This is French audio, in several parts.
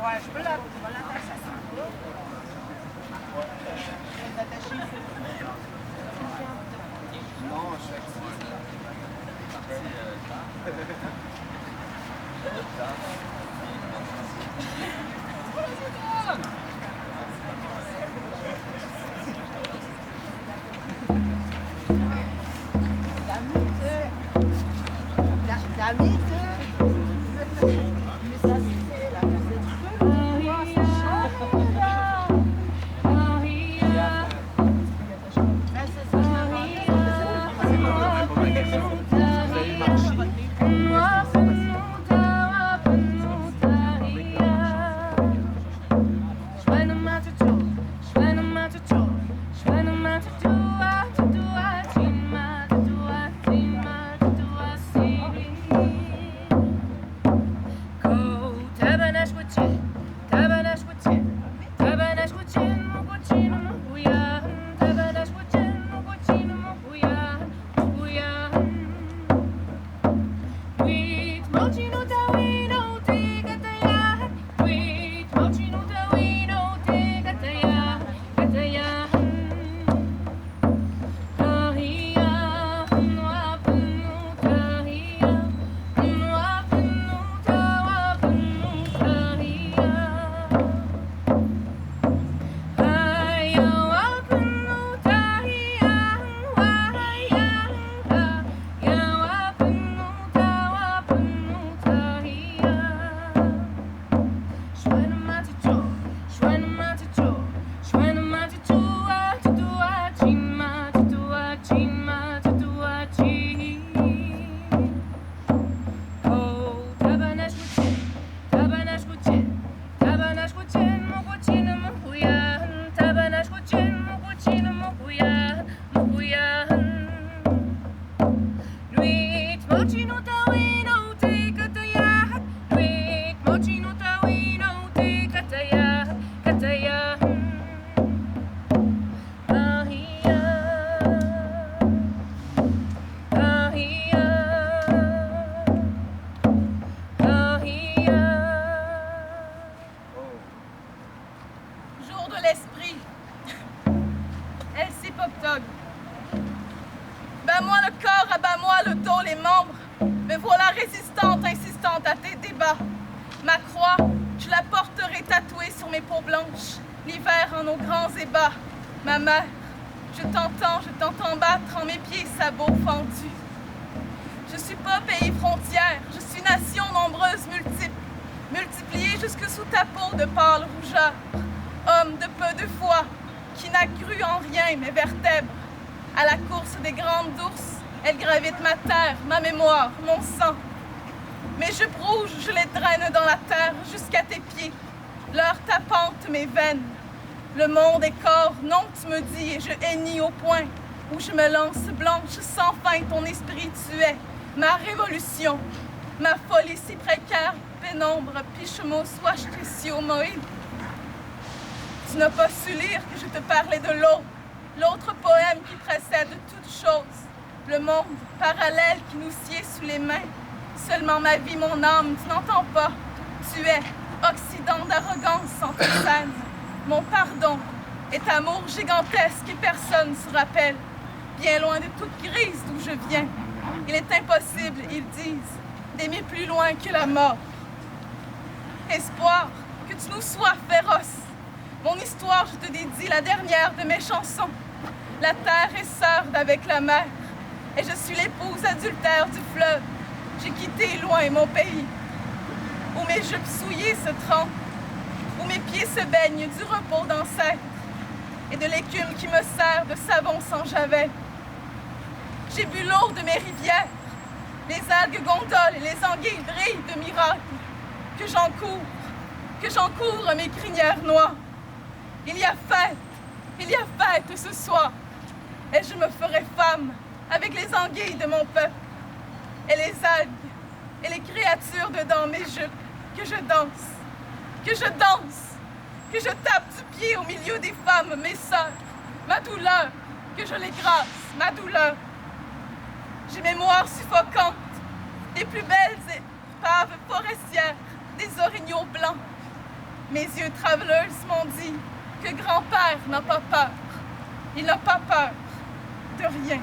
Ouais, je peux l'attacher à son bras. Je vais l'attacher ici. Non, je sais que Bats-moi le corps, abats-moi le dos, les membres. Me voilà résistante, insistante à tes débats. Ma croix, je la porterai tatouée sur mes peaux blanches, l'hiver en nos grands ébats. Ma mère, je t'entends battre en mes pieds sabots fendus. Je suis pas pays frontière, je suis nation nombreuse, multiple, multipliée jusque sous ta peau de pâle rougeur. Homme de peu de foi, qui n'a cru en rien mes vertèbres. À la course des grandes ours, elle gravite ma terre, ma mémoire, mon sang. Mes jupes rouges, je les traîne dans la terre jusqu'à tes pieds. L'heure tapante mes veines. Le monde est corps, non tu me dis, et je hennis au point où je me lance blanche sans fin ton esprit tu es. Ma révolution, ma folie si précaire, pénombre, pichemo, soit moïse. Tu n'as pas su lire que je te parlais de l'autre poème qui précède toute chose, le monde parallèle qui nous sied sous les mains. Seulement ma vie, mon âme, tu n'entends pas. Tu es Occident d'arrogance sans tes scènes. Mon pardon est amour gigantesque et personne ne se rappelle. Bien loin de toute crise d'où je viens, il est impossible, ils disent, d'aimer plus loin que la mort. Espoir, que tu nous sois féroces. Mon histoire, je te dédie la dernière de mes chansons. La terre est sœur d'avec la mer, et je suis l'épouse adultère du fleuve. J'ai quitté loin mon pays, où mes jupes souillées se trempent, où mes pieds se baignent du repos d'ancêtres, et de l'écume qui me sert de savon sans javel. J'ai bu l'eau de mes rivières, les algues gondolent et les anguilles brillent de miracles, que j'encouvre mes crinières noires. Il y a fête ce soir, et je me ferai femme avec les anguilles de mon peuple, et les algues, et les créatures dedans mes jupes, que je danse, que je tape du pied au milieu des femmes, mes sœurs, ma douleur, que je les grasse, ma douleur. J'ai mémoire suffocante des plus belles épaves forestières, des orignaux blancs, Mes yeux travelers m'ont dit que grand-père n'a pas peur. Il n'a pas peur de rien.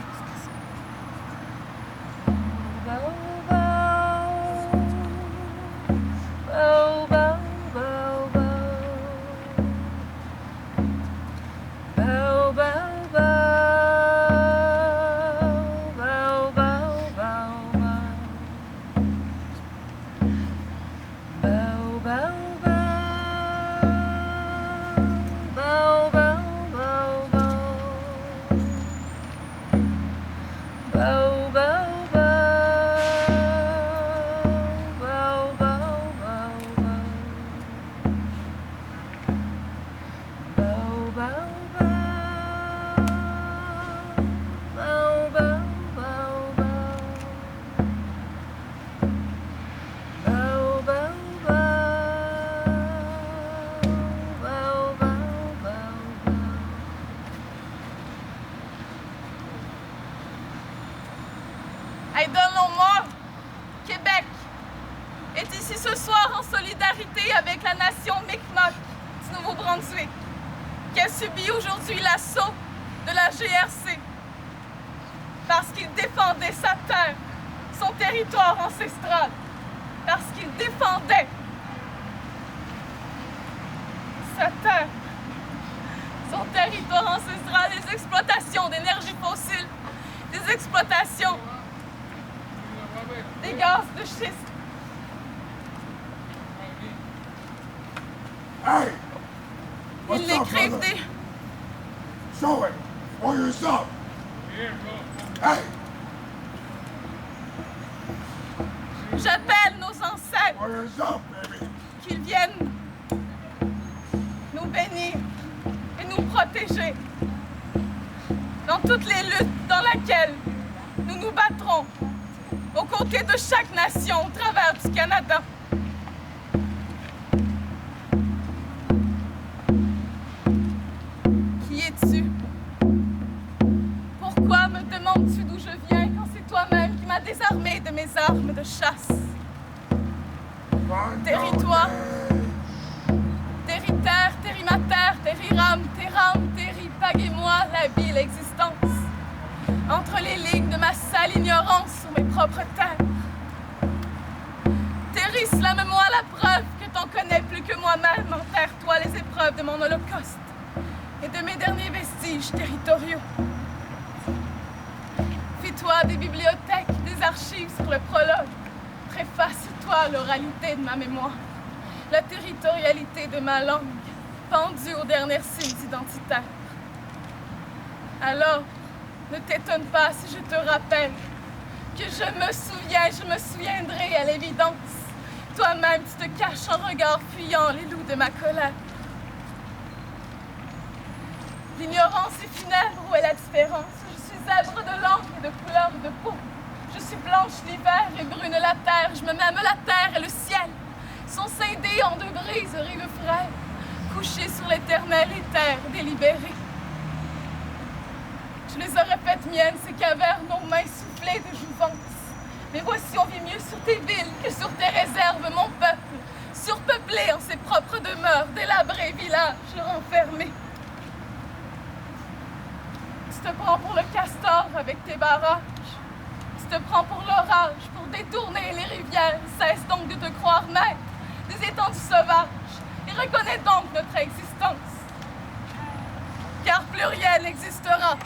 Idle-no-more, Québec est ici ce soir en solidarité avec la nation Mi'kmaq du Nouveau-Brunswick, qui a subi aujourd'hui l'assaut de la GRC parce qu'il défendait sa terre, son territoire ancestral, parce qu'il défendait sa terre, son territoire ancestral, des exploitations d'énergie fossile, des exploitations des gaz de schiste. Hey! Ils What's up, l'écrivent brother? des... Show it! For yourself! Hey! J'appelle nos ancêtres For yourself, baby! qu'ils viennent nous bénir et nous protéger dans toutes les luttes dans lesquelles nous nous battrons aux côtés de chaque nation au travers du Canada. Qui es-tu? Pourquoi me demandes-tu d'où je viens quand c'est toi-même qui m'as désarmé de mes armes de chasse? Territoire, territaire, terrimater, terriram, terram, terripag-et-moi, la vie, l'existence. Entre les lignes de ma sale ignorance sur mes propres terres. Terrislame-moi la preuve que t'en connais plus que moi-même. Enterre-toi les épreuves de mon holocauste et de mes derniers vestiges territoriaux. Fais-toi des bibliothèques, des archives sur le prologue. Préface-toi l'oralité de ma mémoire, la territorialité de ma langue, pendue aux dernières signes identitaires. Alors, ne t'étonne pas si je te rappelle que je me souviendrai à l'évidence. Toi-même, tu te caches en regard fuyant les loups de ma colère. L'ignorance est funèbre, où est la différence? Je suis zèbre de langue et de couleur de peau. Je suis blanche l'hiver et brune la terre. Je me mets la terre et le ciel sont scindés en deux brises rives frères, couchés sur l'éternel éther délibéré. Je les aurais faites miennes, ces cavernes aux mains soufflées de jouvence. Mais voici, on vit mieux sur tes villes que sur tes réserves, mon peuple, surpeuplé en ses propres demeures, délabrés villages renfermés. Tu te prends pour le castor avec tes barrages. Tu te prends pour l'orage, pour détourner les rivières. Cesse donc de te croire maître des étendues sauvages et reconnais donc notre existence. Car plus rien n'existera.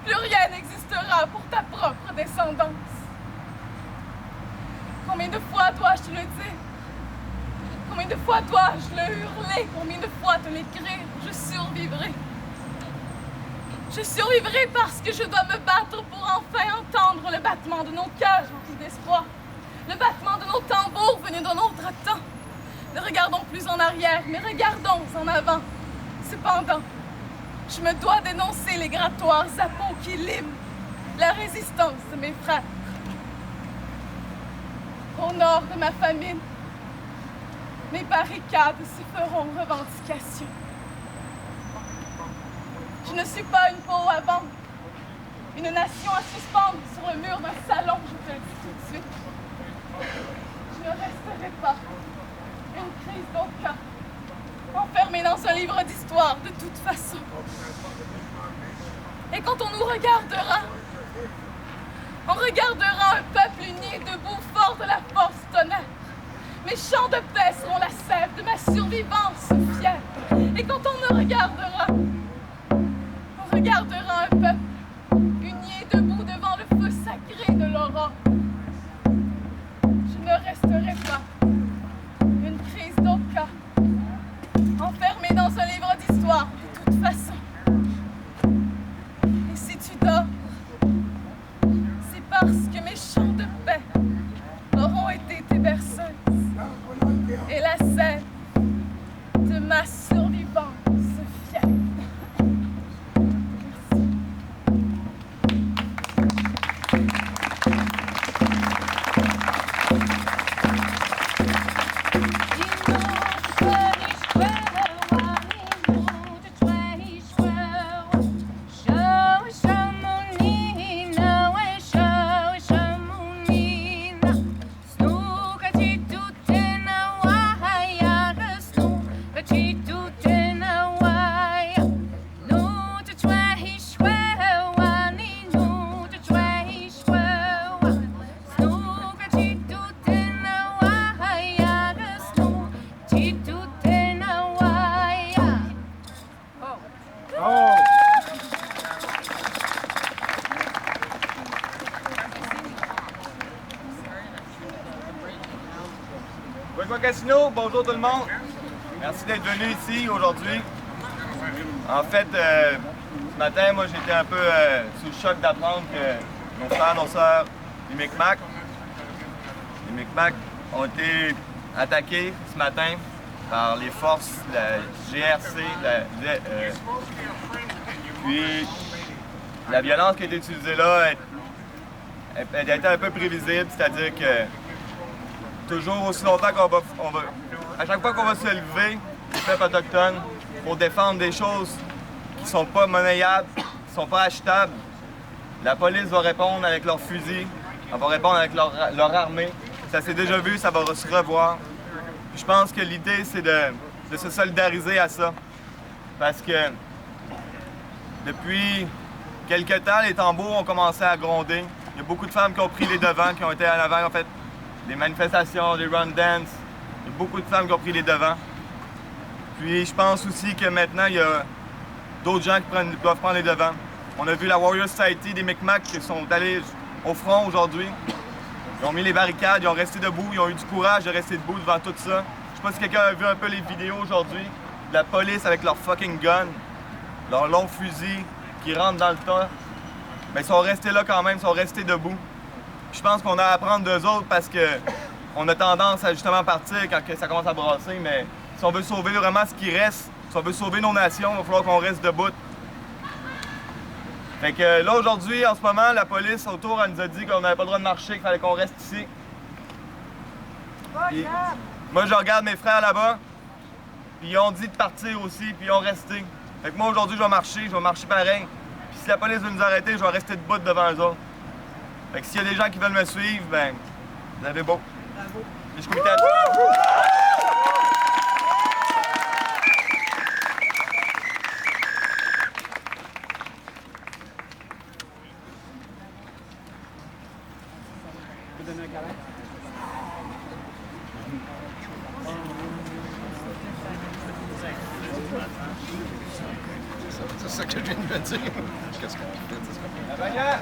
Plus rien n'existera pour ta propre descendance. Combien de fois dois-je te le dire? Combien de fois dois-je le hurler? Combien de fois te l'écrire? Je survivrai. Je survivrai parce que je dois me battre pour enfin entendre le battement de nos cœurs remplis d'espoir. Le battement de nos tambours venus d'un autre temps. Ne regardons plus en arrière, mais regardons en avant. Cependant, je me dois dénoncer les grattoirs à peau qui liment la résistance de mes frères. Au nord de ma famine, mes barricades se feront revendication. Je ne suis pas une peau à vendre, une nation à suspendre sur le mur d'un salon, je te le dis tout de suite. Je ne resterai pas une crise d'aucun. l'histoire de toute façon. Et quand on nous regardera, on regardera un peuple uni et debout, fort de la force tonnerre. Mes chants de paix seront la sève de ma survivance fière. Et quand on me regardera, on regardera un peuple uni et debout devant le feu sacré de l'aurore. Je ne resterai pas une crise d'Oka, enfermée dans un livre d'histoire de toute façon. Et si tu dors, c'est parce que mes chants de paix auront été tes berceuses et la scène de ma survivance fière. Casino, bonjour tout le monde. Merci d'être venu ici aujourd'hui. En fait, ce matin, moi j'étais un peu sous le choc d'apprendre que nos frères, nos sœurs, les Micmacs ont été attaqués ce matin par les forces de la GRC. Puis la violence qui a été utilisée là, elle a été un peu prévisible, c'est-à-dire que toujours aussi longtemps à chaque fois qu'on va se lever, les peuples autochtones, pour défendre des choses qui sont pas monnayables, qui sont pas achetables, la police va répondre avec leurs fusils, elle va répondre avec leur armée. Ça s'est déjà vu, ça va se revoir. Puis je pense que l'idée, c'est de se solidariser à ça. Parce que depuis quelque temps, les tambours ont commencé à gronder. Il y a beaucoup de femmes qui ont pris les devants, qui ont été à l'avant, en fait. Des manifestations, des run dance, il y a beaucoup de femmes qui ont pris les devants. Puis je pense aussi que maintenant, il y a d'autres gens qui doivent prendre les devants. On a vu la Warrior Society des Micmacs qui sont allés au front aujourd'hui. Ils ont mis les barricades, ils ont resté debout, ils ont eu du courage de rester debout devant tout ça. Je sais pas si quelqu'un a vu un peu les vidéos aujourd'hui de la police avec leurs fucking guns, leurs longs fusils qui rentrent dans le tas. Mais ils sont restés là quand même, ils sont restés debout. Je pense qu'on a à apprendre d'eux autres parce qu'on a tendance à justement partir quand ça commence à brasser, mais si on veut sauver vraiment ce qui reste, si on veut sauver nos nations, il va falloir qu'on reste debout. Fait que là aujourd'hui, en ce moment, la police autour, elle nous a dit qu'on n'avait pas le droit de marcher, qu'il fallait qu'on reste ici. Puis, moi je regarde mes frères là-bas, puis ils ont dit de partir aussi, puis ils ont resté. Fait que moi aujourd'hui je vais marcher pareil. Puis si la police veut nous arrêter, je vais rester debout devant eux autres. Fait que s'il y a des gens qui veulent me suivre, ben, vous avez beau. Bravo. Je suis C'est ça que je viens de me dire. Qu'est-ce qu'on fait? La bagarre!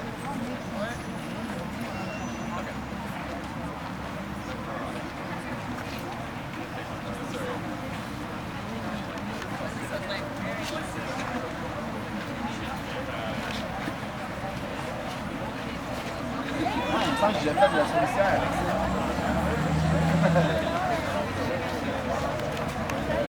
Je pense que j'ai fait de la souricière.